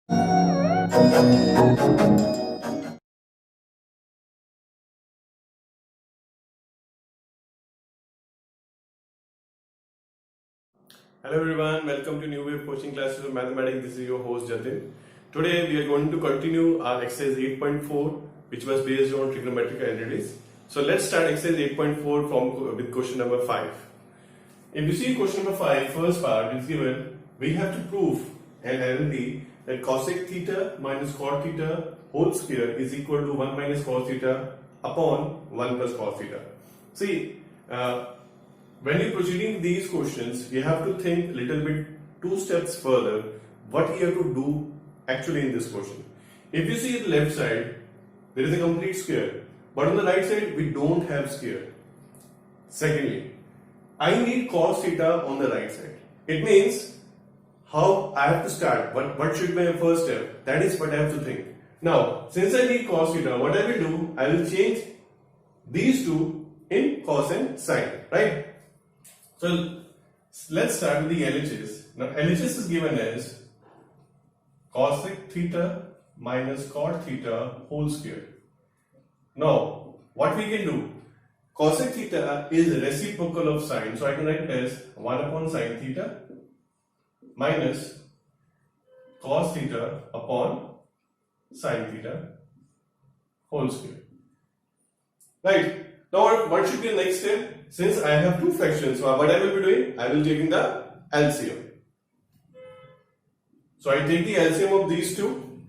Hello everyone, welcome to New Wave Coaching Classes of Mathematics. This is your host Jatin. Today we are going to continue our exercise 8.4, which was based on trigonometric identities. So let's start exercise 8.4 with question number 5. If you see question number 5, first part is given, we have to prove an identity that cosec theta minus cot theta whole square is equal to 1 minus cos theta upon 1 plus cos theta. See, when you're proceeding these questions, you have to think a little bit 2 steps further what you have to do actually in this question. If you see the left side, there is a complete square, but on the right side we don't have square. Secondly, I need cos theta on the right side. It means how I have to start, what should be my first step, that is what I have to think. Now, since I need cos theta, what I will do, I will change these two in cos and sine, right? So let's start with the LHS. Now LHS is given as cosec theta minus cot theta whole square. Now what we can do? Cosec theta is reciprocal of sine, so I can write it as 1 upon sine theta minus cos theta upon sine theta whole square. Right? Now what should be the next step? Since I have two fractions, so what I will be doing? I will take the LCM. So I take the LCM of these two.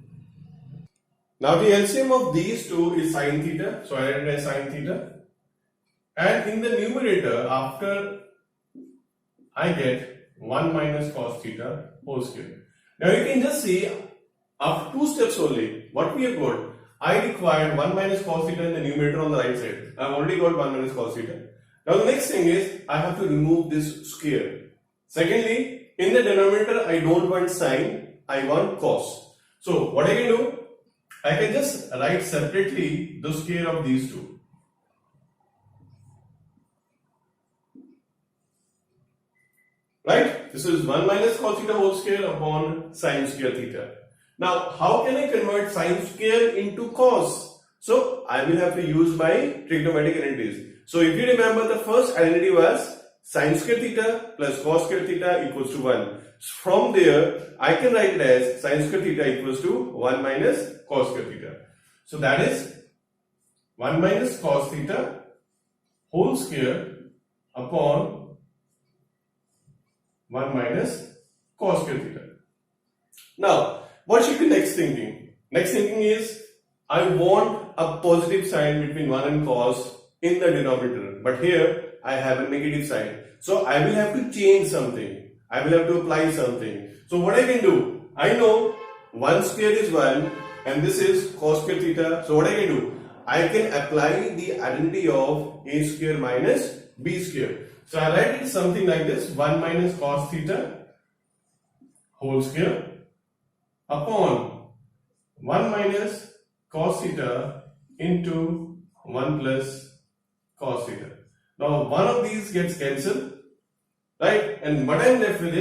Now the LCM of these two is sine theta, so I write it as sine theta. And in the numerator, after I get 1 minus cos theta whole square. Now you can just see, after 2 steps only, what we have got? I required 1 minus cos theta in the numerator on the right side. I have already got 1 minus cos theta. Now the next thing is, I have to remove this square. Secondly, in the denominator, I don't want sine, I want cos. So what I can do? I can just write separately the square of these two. Right? This is 1 minus cos theta whole square upon sine square theta. Now, how can I convert sine square into cos? So, I will have to use my trigonometric identities. So, if you remember, the first identity was sine square theta plus cos square theta equals to 1. From there, I can write it as sine square theta equals to 1 minus cos square theta. So, that is 1 minus cos theta whole square upon 1 minus cos square theta. Now, what should be next thinking? Next thinking is, I want a positive sign between 1 and cos in the denominator, but here I have a negative sign. So I will have to change something. I will have to apply something. So what I can do? I know 1 square is 1 and this is cos square theta. So what I can do? I can apply the identity of a square minus b square. So I write it something like this: 1 minus cos theta whole square upon 1 minus cos theta into 1 plus cos theta. Now one of these gets cancelled, right? And what I am left with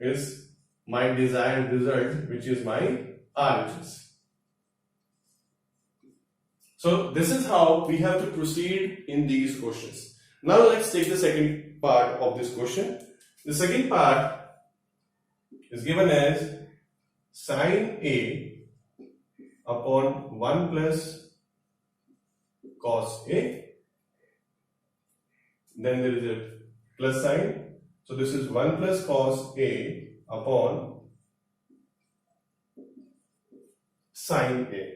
is my desired result, which is my RHS. So this is how we have to proceed in these questions. Now let's take the second part of this question. The second part is given as sine A upon 1 plus cos A. Then there is a plus sign. So this is 1 plus cos A upon sine A.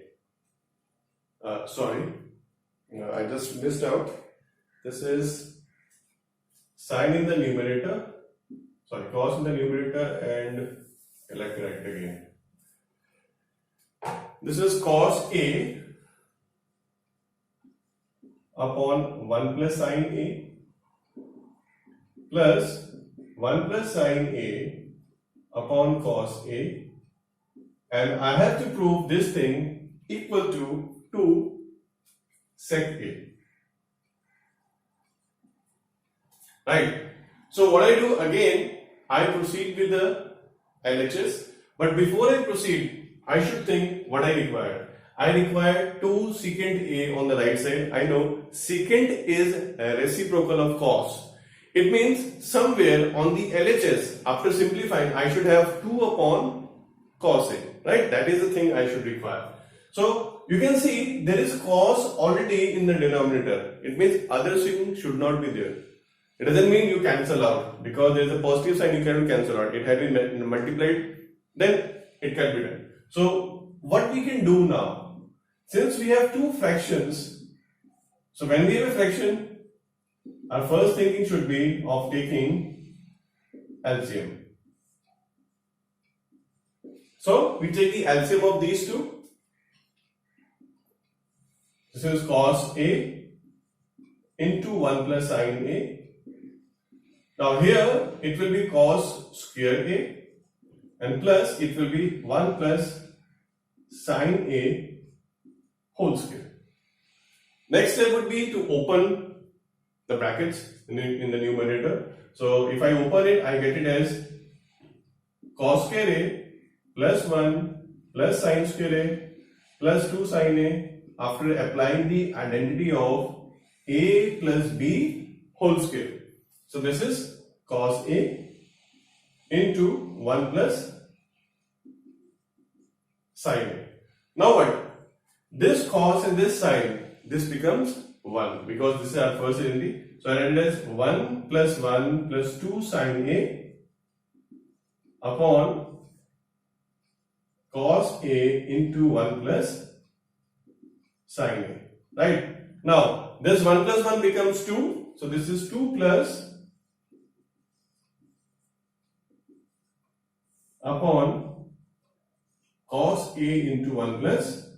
I just missed out. This is sine in the numerator, cos in the numerator, and I'd like to write it again. This is cos A upon 1 plus sine A plus 1 plus sine A upon cos A, and I have to prove this thing equal to 2 sec A. Right. So what I do again, I proceed with the LHS, But before I proceed, I should think what I require. I require 2 secant A on the right side. I know secant is a reciprocal of cos. It means somewhere on the LHS, after simplifying, I should have 2 upon cos A, right? That is the thing I should require. So you can see there is cos already in the denominator. It means other sign should not be there. It doesn't mean you cancel out, because there is a positive sign you cannot cancel out. It had been multiplied, then it can be done. So what we can do now, since we have two fractions, so when we have a fraction, our first thinking should be of taking LCM. So we take the LCM of these two. This is cos A into 1 plus sin A. Now here it will be cos square A, and plus it will be 1 plus sin A whole square. Next step would be to open the brackets in the numerator. So if I open it, I get it as cos square A plus 1 plus sin square A plus 2 sin A after applying the identity of A plus B whole square. So this is cos A into 1 plus sin A. Now what? This cos and this sin, this becomes 1 because this is our first identity. So I write it as 1 plus 2 sin A upon cos A into 1 plus sin A. Right? Now this 1 plus 1 becomes 2. So this is 2 plus upon cos A into 1 plus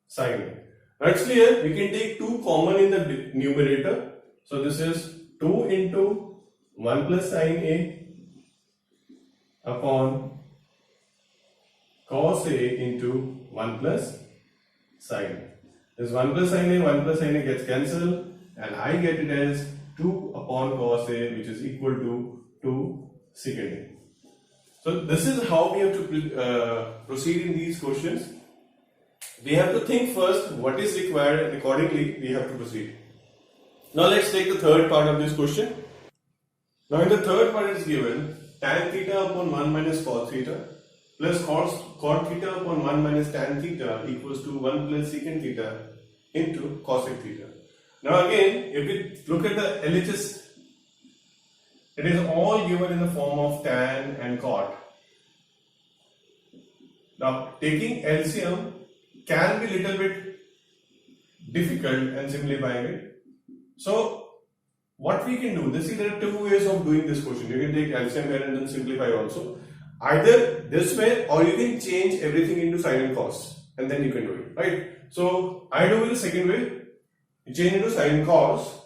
sin A. Now it's clear, we can take 2 common in the numerator. So this is 2 into 1 plus sin A upon cos A into 1 plus sin A. This 1 plus sin A gets cancelled, and I get it as 2 upon cos A, which is equal to 2 secant A. So this is how we have to proceed in these questions. We have to think first what is required, and accordingly we have to proceed. Now let's take the third part of this question. Now in the third part it is given tan theta upon 1 minus cos theta plus cot theta upon 1 minus tan theta equals to 1 plus secant theta into cosec theta. Now again, if we look at the LHS, it is all given in the form of tan and cot. Now taking LCM can be little bit difficult and simplifying it. So what we can do, there are two ways of doing this question. You can take LCM here and then simplify also. Either this way, or you can change everything into sin and cos, and then you can do it, right? So I do it the second way. You change into sin and cos.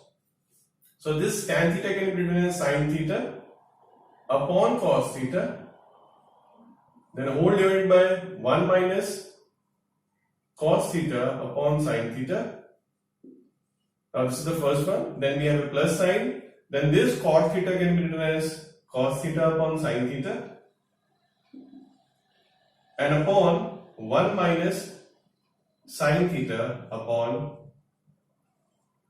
So this tan theta can be written as sin theta upon cos theta, then whole divided by 1 minus cos theta upon sin theta. Now this is the first one. Then we have a plus sign. Then this cot theta can be written as cos theta upon sin theta, and upon 1 minus sin theta upon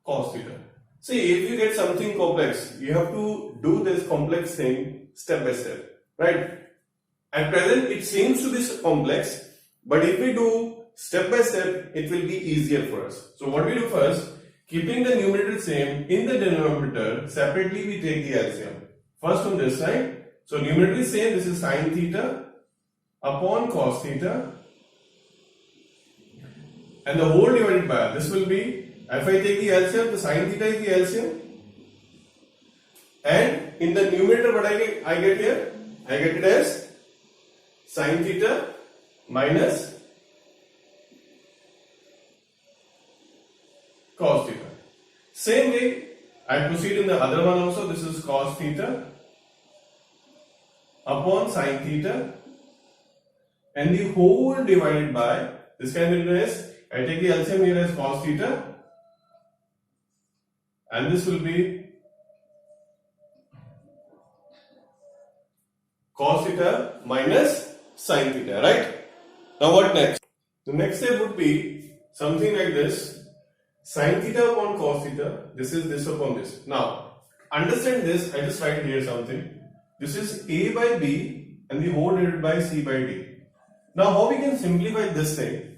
cos theta. See, if you get something complex, you have to do this complex thing step by step, right? At present, it seems to be complex, but if we do step by step, it will be easier for us. So what we do first, keeping the numerator same, in the denominator, separately we take the LCM. First on this side, so numerator is same, this is sin theta upon cos theta, and the whole divided by, this will be, if I take the LCM, the sin theta is the LCM, and in the numerator what I get here, I get it as sin theta minus cos theta. Same way, I proceed in the other one also. This is cos theta upon sin theta, and the whole divided by, this can be written as, I take the LCM here as cos theta, and this will be cos theta minus sin theta, right? Now what next? The next step would be something like this. Sin theta upon cos theta. This is this upon this. Now, understand this. I just write here something. This is A by B and the whole divided by C by D. Now, how we can simplify this thing?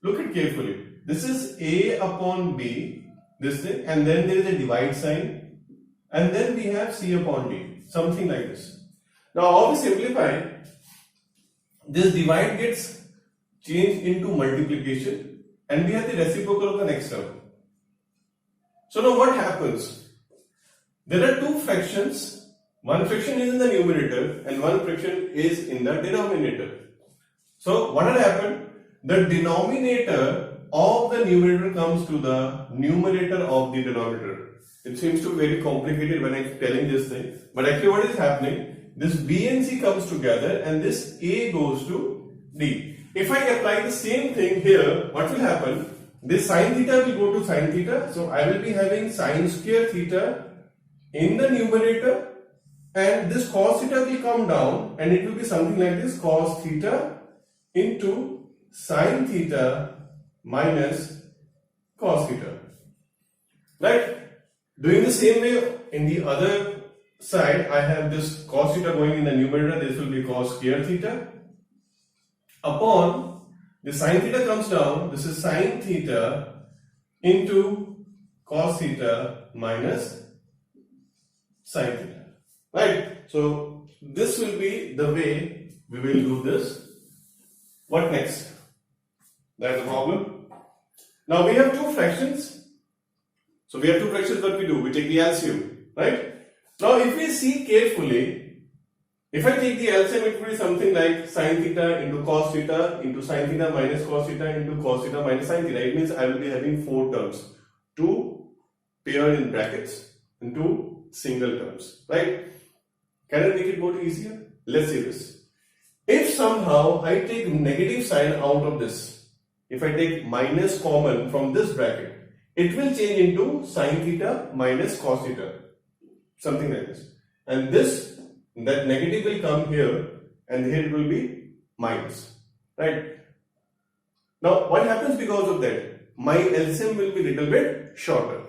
Look at carefully. This is A upon B, this thing, and then there is a divide sign, and then we have C upon D, something like this. Now, how we simplify? This divide gets changed into multiplication, and we have the reciprocal of the next term. So now what happens? There are two fractions. One fraction is in the numerator and one fraction is in the denominator. So what had happened? The denominator of the numerator comes to the numerator of the denominator. It seems to be very complicated when I'm telling this thing, but actually what is happening? This B and C comes together and this A goes to D. If I apply the same thing here, what will happen? This sin theta will go to sin theta, so I will be having sin square theta in the numerator, and this cos theta will come down and it will be something like this, cos theta into sin theta minus cos theta. Right? Doing the same way in the other side, I have this cos theta going in the numerator, this will be cos square theta upon the sin theta comes down, this is sin theta into cos theta minus sin theta. Right? So this will be the way we will do this. What next? That's the problem. Now we have two fractions. So we have two fractions, what we do? We take the LCM, right? Now if we see carefully, if I take the LCM, it will be something like sin theta into cos theta into sin theta minus cos theta into cos theta minus sin theta. It means I will be having four terms. Two paired in brackets and two single terms, right? Can I make it more easier? Let's say this. If somehow I take negative sign out of this, if I take minus common from this bracket, it will change into sin theta minus cos theta. Something like this. And this, that negative will come here and here it will be minus. Right? Now what happens because of that? My LCM will be little bit shorter.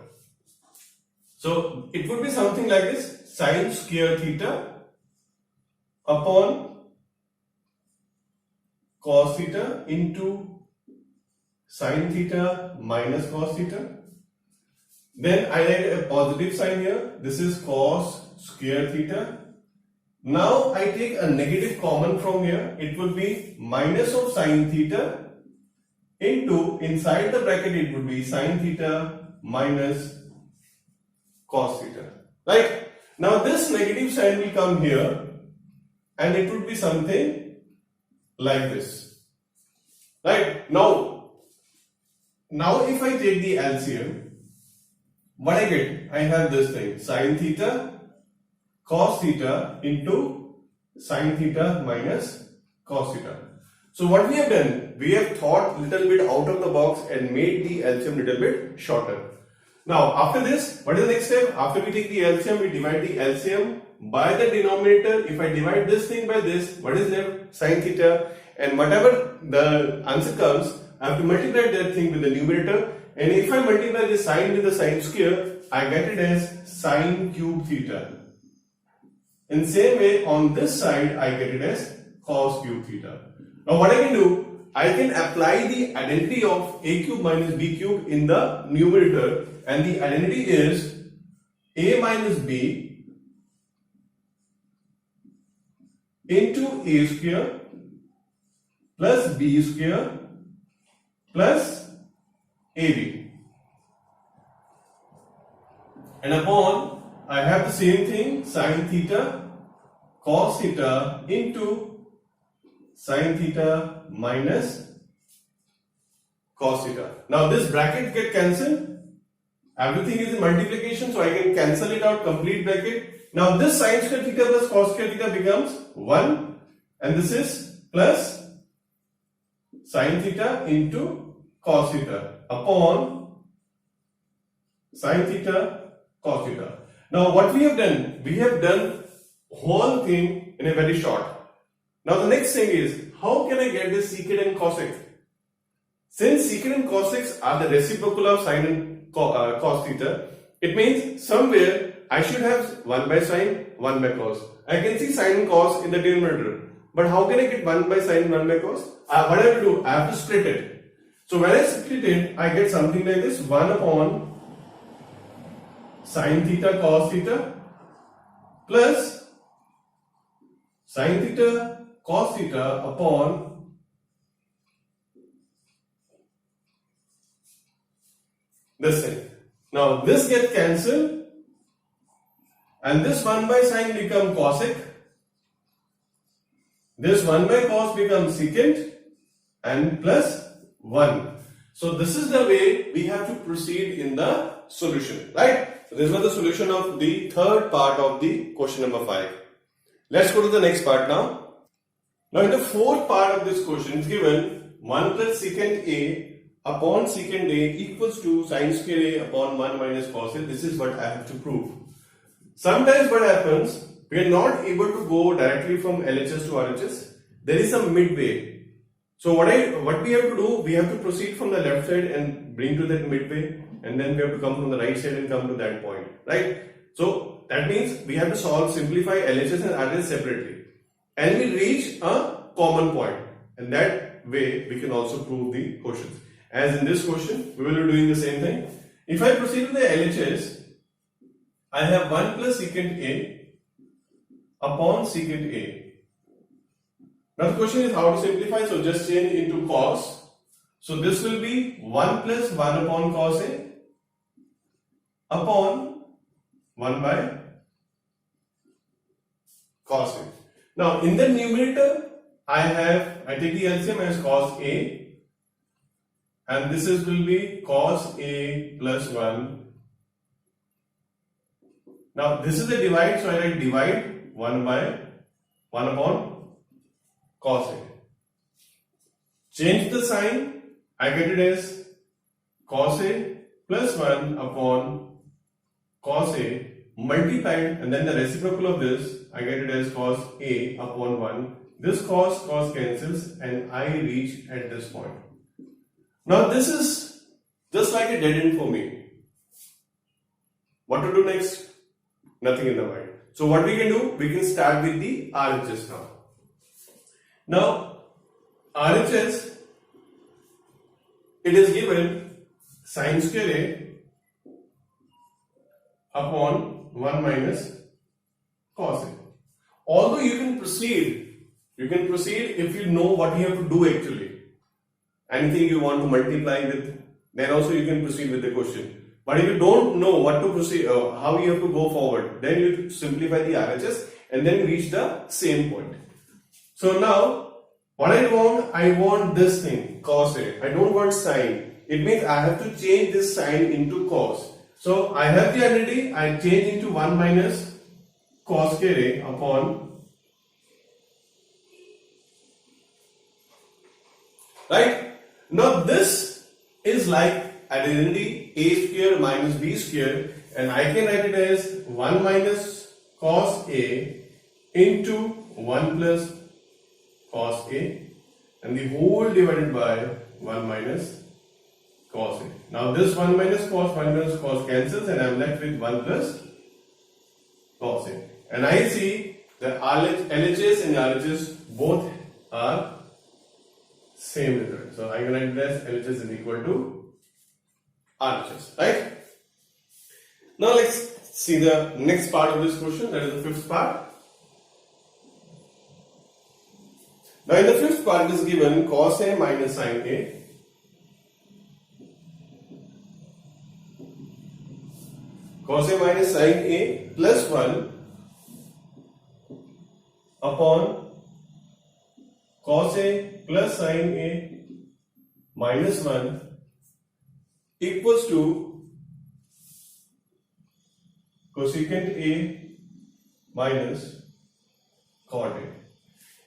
So it would be something like this, sin square theta upon cos theta into sin theta minus cos theta. Then I write a positive sign here. This is cos square theta. Now I take a negative common from here. It will be minus of sin theta into, inside the bracket it would be sin theta minus cos theta. Right? Now this negative sign will come here and it would be something like this. Right? Now if I take the LCM, what I get? I have this thing, sin theta cos theta into sin theta minus cos theta. So what we have done, we have thought little bit out of the box and made the LCM little bit shorter. Now after this, what is the next step? After we take the LCM, we divide the LCM by the denominator. If I divide this thing by this, what is left? Sin theta, and whatever the answer comes, I have to multiply that thing with the numerator, and if I multiply the sine with the sine square, I get it as sine cube theta. In same way, on this side, I get it as cos cube theta. Now what I can do, I can apply the identity of a cube minus b cube in the numerator, and the identity is a minus b into a square plus b square plus ab, and upon I have the same thing, sin theta cos theta into sin theta minus cos theta. Now this bracket get cancelled. Everything is in multiplication, so I can cancel it out, complete bracket. Now this sin square theta plus cos square theta becomes 1, and this is plus sin theta into cos theta upon sin theta cos theta. Now what we have done whole thing in a very short. Now the next thing is, how can I get this secant and cosec? Since secant and cosec are the reciprocal of sine and cos theta, it means somewhere I should have 1 by sine, 1 by cos. I can see sine and cos in the denominator. But how can I get 1 by sine, 1 by cos? What I have to do? I have to split it. So when I split it, I get something like this: 1 upon sine theta cos theta plus sine theta cos theta upon this thing. Now this gets cancelled and this 1 by sine becomes cosec. This 1 by cos becomes secant and plus 1. So this is the way we have to proceed in the solution, right? So this was the solution of the third part of the question number 5. Let's go to the next part now. Now in the fourth part of this question, it's given 1 plus secant A upon secant A equals to sine square A upon 1 minus cos A. This is what I have to prove. Sometimes what happens, we are not able to go directly from LHS to RHS. There is some midway. So what we have to do, we have to proceed from the left side and bring to that midway, and then we have to come from the right side and come to that point, right? So that means we have to simplify LHS and RHS separately, and we reach a common point, and that way we can also prove the questions. As in this question, we will be doing the same thing. If I proceed with the LHS, I have 1 plus secant A upon secant A. Now the question is how to simplify, so just change into cos. So this will be 1 plus 1 upon cos A upon 1 by cos A. Now in the numerator, I take the LCM as cos A, and this will be cos A plus 1. Now this is the divide, so I write divide 1 by 1 upon cos A. Change the sign, I get it as cos A plus 1 upon cos A multiplied, and then the reciprocal of this, I get it as cos A upon 1. This cos cancels and I reach at this point. Now this is just like a dead end for me. What to do next? Nothing in the mind. So what we can do? We can start with the RHS now. Now RHS, it is given sine square A upon 1 minus cos A. Although you can proceed if you know what you have to do actually. Anything you want to multiply with, then also you can proceed with the question. But if you don't know what to proceed, how you have to go forward, then you simplify the RHS and then reach the same point. So now, what I want this thing, cos A. I don't want sine. It means I have to change this sine into cos. So I have the identity, I change into 1 minus cos square A upon, right? Now this is like identity A square minus B square, and I can write it as 1 minus cos A into 1 plus cos A, and the whole divided by 1 minus cos A. Now this 1 minus cos cancels, and I am left with 1 plus cos A. And I see that LHS and RHS both are same result. So I can write this LHS is equal to RHS, right? Now let's see the next part of this question, that is the fifth part. Now in the fifth part it is given cos A minus sin A sin A plus 1 upon cos A plus sin A minus 1 equals to cosecant A minus cot A.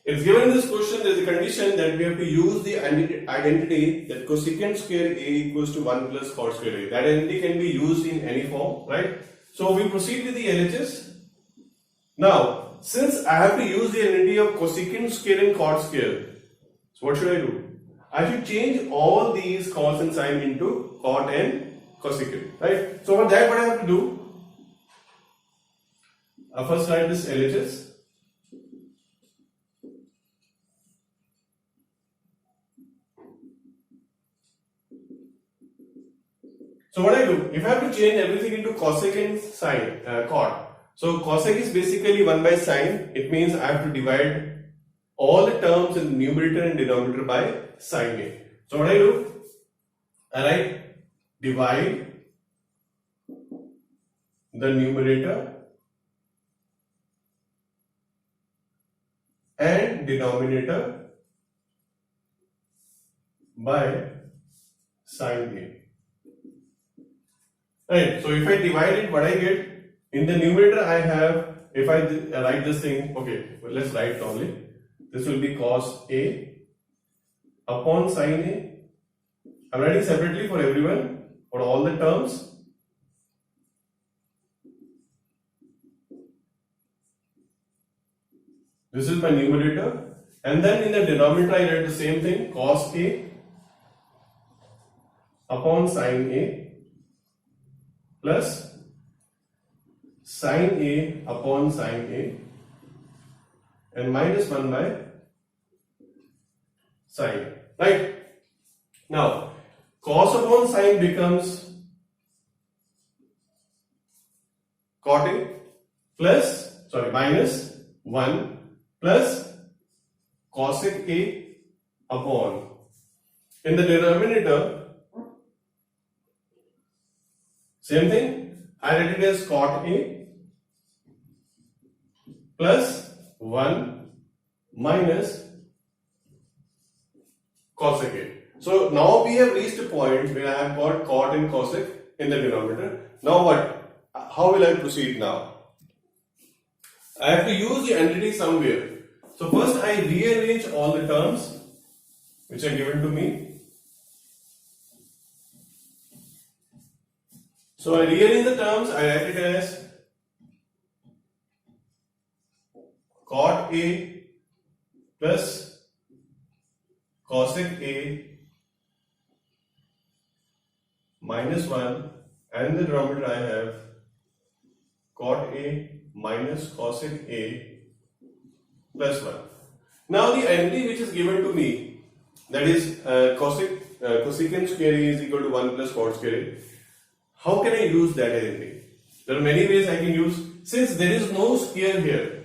It's given in this question, there is a condition that we have to use the identity that cosecant square A equals to 1 plus cot square A. That identity can be used in any form, right? So we proceed with the LHS. Now, since I have to use the identity of cosecant square and cot square, so what should I do? I should change all these cos and sine into cot and cosecant, right? So for that, what I have to do? I first write this LHS. So what I do, if I have to change everything into cosec and sine, cot. So cosec is basically 1 by sine. It means I have to divide all the terms in numerator and denominator by sine A. So what I do, I write divide the numerator and denominator by sine A. Right, so if I divide it, what I get in the numerator, I have, if I write this thing, okay, well, let's write only. This will be cos A upon sine A. I'm writing separately for everyone, for all the terms. This is my numerator. And then in the denominator, I write the same thing, cos A upon sine A plus sine A upon sine A and minus 1 by sine. Right? Now, cos upon sine becomes cot A minus 1 plus cosec A upon. In the denominator, same thing, I write it as cot A plus 1 minus cosec A. So now we have reached a point where I have got cot and cosec in the denominator. Now what? How will I proceed now? I have to use the entity somewhere. So first I rearrange all the terms which are given to me. So I rearrange the terms, I write it as cot A plus cosec A minus 1 and the denominator I have cot A minus cosec A plus 1. Now the identity which is given to me, that is cosecant square A is equal to 1 plus cot square A. How can I use that identity? There are many ways I can use. Since there is no square here,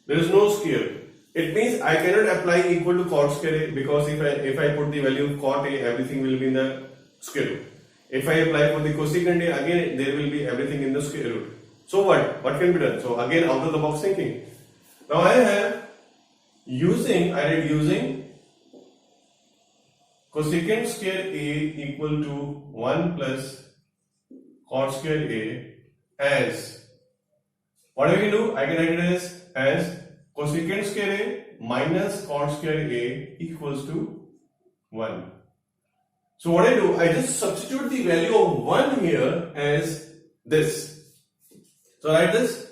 there is no square. It means I cannot apply equal to cot square A, because if I put the value of cot A, everything will be in the square root. If I apply for the cosecant A, again there will be everything in the square root. So what can be done? So again, out of the box thinking. Now I have using cosecant square A equal to 1 plus cot square A as, what I can do? I can write it as cosecant square A minus cot square A equals to 1. So what I do? I just substitute the value of 1 here as this. So write this.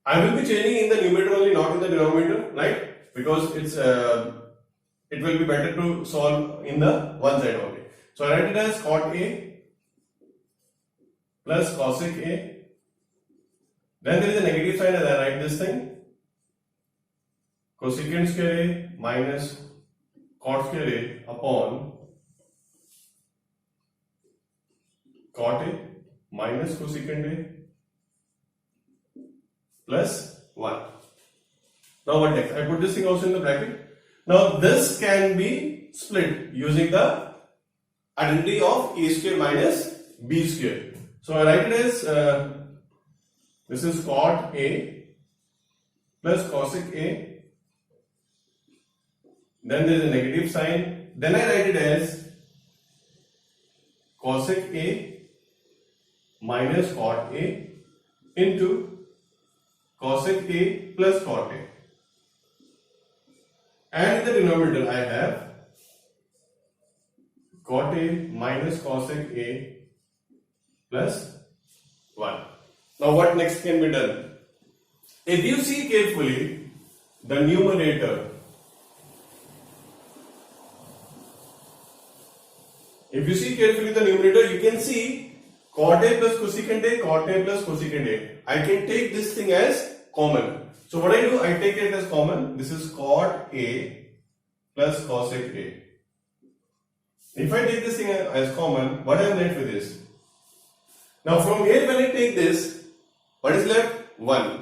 I will be changing in the numerator only, not in the denominator, right? Because it will be better to solve in the one side only. So I write it as cot A plus cosec A. Then there is a negative sign, and I write this thing, cosecant square A minus cot square A upon cot A minus cosecant A plus 1. Now what next? I put this thing also in the bracket. Now this can be split using the identity of A square minus B square. So I write it as this is cot A plus cosec A. Then there is a negative sign. Then I write it as cosec A minus cot A into cosec A plus cot A. And in the denominator I have cot A minus cosec A plus 1. Now what next can be done? If you see carefully the numerator, you can see cot A plus cosecant A, cot A plus cosecant A. I can take this thing as common. So what I do, I take it as common. This is cot A plus cosec A. If I take this thing as common, what I am left with is, now from here when I take this, what is left? 1.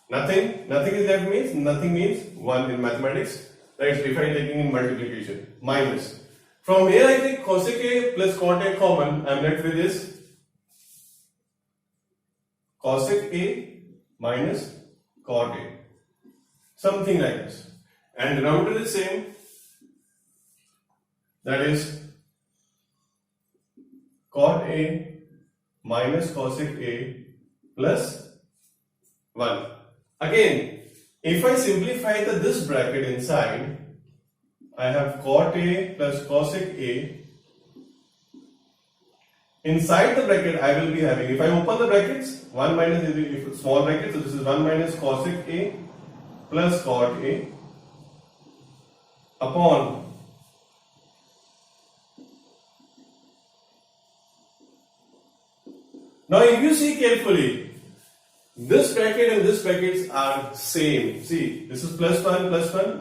Nothing is left means, nothing means 1 in mathematics. Right, so if I am taking in multiplication, minus. From here I take cosec A plus cot A common, I am left with this cosec A minus cot A. Something like this. And denominator is same, that is cot A minus cosec A plus 1. Again, if I simplify this bracket inside, I have cot A plus cosec A. Inside the bracket I will be having, if I open the brackets, 1 minus, if small bracket, so this is 1 minus cosec A plus cot A upon now if you see carefully, this bracket and this brackets are same. See, this is plus 1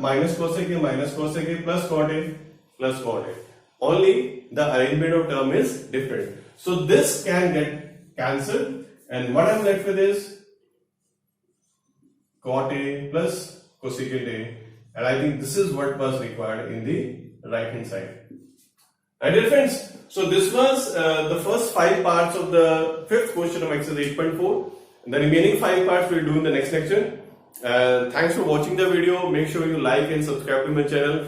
minus cosec A plus cot A plus cot A. Only the arrangement of term is different. So this can get cancelled, and what I am left with is cot A plus cosecant A, and I think this is what was required in the right hand side. Right, dear friends? So this was the first 5 parts of the 5th question of exercise 8.4. The remaining 5 parts we will do in the next lecture. Thanks for watching the video. Make sure you like and subscribe to my channel.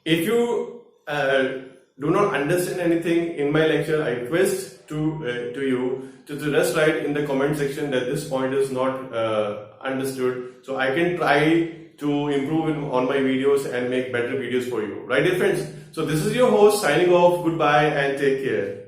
If you do not understand anything in my lecture, I request to you to just write in the comment section that this point is not understood, so I can try to improve on my videos and make better videos for you. Right, dear friends? So this is your host signing off. Goodbye and take care.